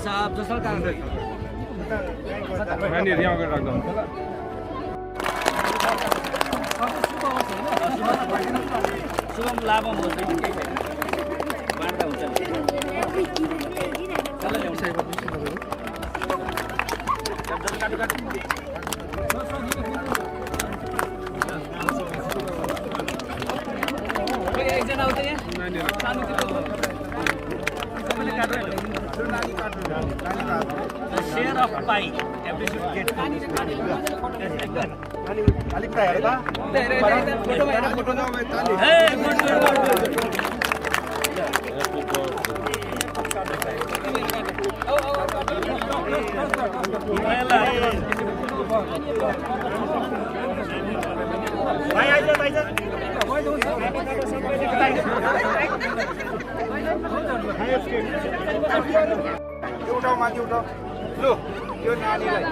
साहब जसो काम नानीहरू यहाँ अगाडि राख्दा हुन्छ शुभम लाभम हुन्छ कि केही छैन बाँड्दा हुन्छ काटु काटु एकजना आउँछ यहाँ share of pie every should get अलिक प्राय हेर फोटो भाइ आइज भाइ उठाऊ माथि उठाऊ लु यो नानीलाई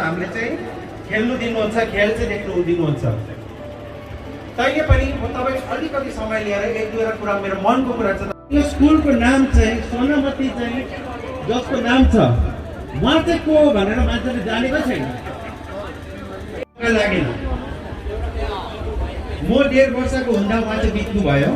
हामीले चाहिँ खेल्नु दिनुहुन्छ खेल चाहिँ देख्नु दिनुहुन्छ तैले पनि म तपाईँ अलिकति समय लिएर एक दुईवटा कुरा मेरो मनको कुरा छ यो स्कुलको नाम चाहिँ सोनामती चाहिँ जसको नाम छ उहाँ चाहिँ को भनेर मान्छेले जानेकै छैन लागेन म 1.5 वर्षको हुँदा उहाँ चाहिँ बित्नु भयो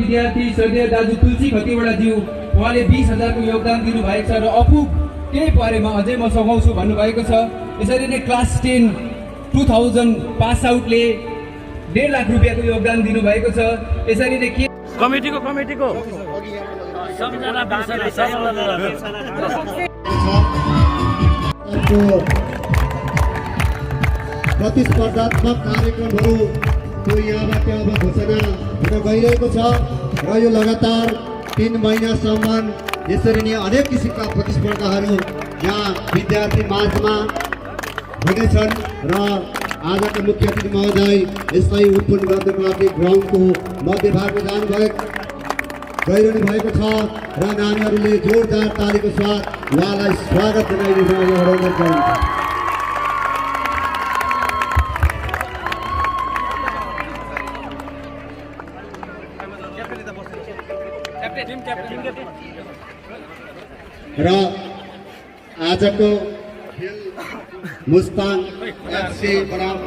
विद्यार्थी श्रद्धेय दाजु तुलसी खतिवडाज्यू उहाँले 20,000 को योगदान दिनुभएको छ र अपुग केही परेमा अझै म सघाउँछु भन्नुभएको छ। यसरी नै क्लास 10 2000 पास आउटले 1.5 लाख रुपियाँको योगदान दिनुभएको छ। यसरी नै के कमिटीको सम्झना प्रतिस्पर्धात्मक कार्यक्रमहरूको यहाँबाट अब घोषणा हुन गइरहेको छ र यो लगातार 3 महिनासम्म यसरी नै अनेक किसिमका प्रतिस्पर्धाहरू यहाँ विद्यार्थी माझमा हुनेछन् र आजका मुख्य अतिथि महोदय यसलाई उत्पन्न गर्नको लागि ग्राउन्डको मध्यभागमा गइरहनु भएको छ र नानीहरूले जोरदार तालीको साथ उहाँलाई स्वागत जनाइदिनु अनुरोध गरिन्छ। र आजको खेल मुस्ताङ एफसी बनाम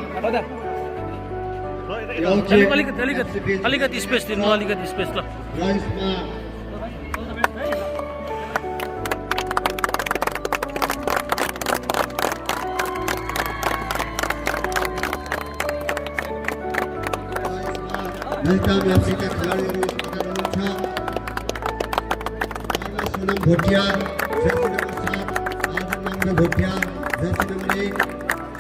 अलिकति स्पेस दिनु, अलिकति स्पेस ल। र यसमा नजिताम एफसीका खेलाडीहरू हुनुहुन्छ। Sonam Bhutia jersey number 7, Azam number Bhutia jersey number 1,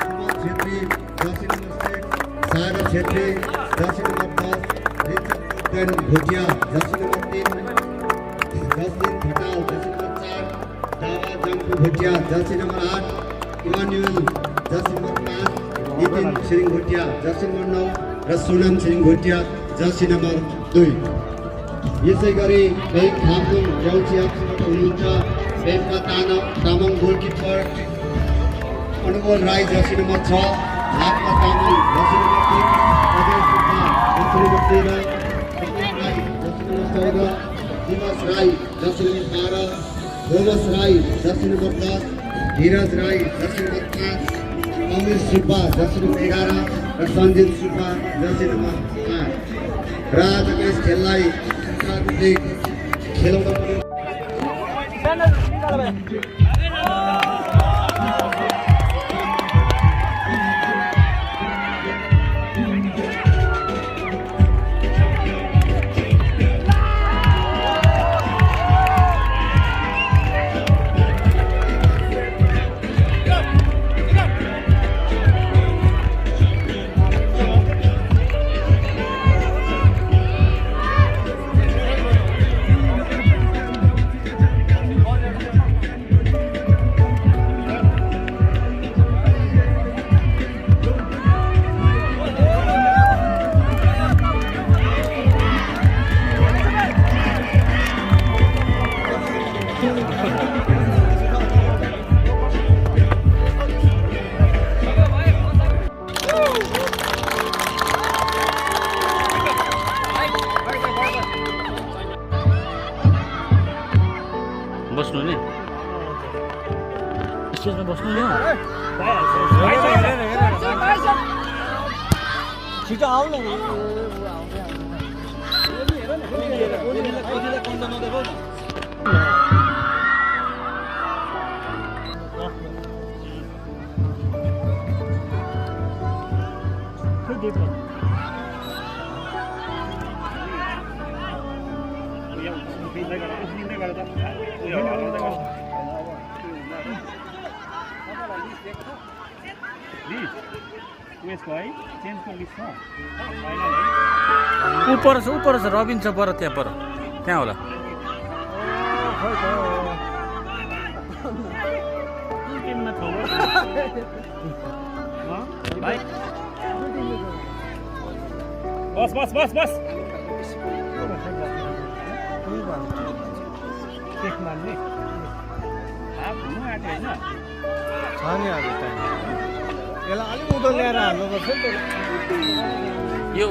Suman Chettri jersey number 6, Sagar Chettri jersey number 10, Richard Bhutia jersey number 3, Jaslin Khatal jersey number 4, Dawa Jangku Bhutia jersey number 8, Emmanuel jersey number 5, Nitin Tshering Bhutia jersey number 9 र सोनम छिरिङ भोटिया जर्सी नम्बर 2। यसै गरी बेङ थाम्थुङ ल्याउची एफसीबाट हुनुहुन्छ बेङका Tamang goalkeeper, Anumol Rai Jersey number 6, Lakpa Tamang Jersey number 3, Ajay Subba Jersey number 13, सपन राई जर्सी नम्बर 14, दिवस Rai Jersey number 12, Thomas Rai Jersey number 10, धीरज Rai Jersey number 5, अमिर Subba Jersey number 11 र Sanjit Subba Jersey number 8। र आजको यस खेललाई खेलाउन बस्नु नि, स्टेजमा बस्नु नि। छिटो आउनु ऊपर छ रबिन छ पर त्यहाँ होला। टिममा भाइ बस बस बस बस घुम्नु आँट्यो होइन छ नि अब त यसलाई अलिक उँधो ल्याएर हाल्नुपर्छ नि त यो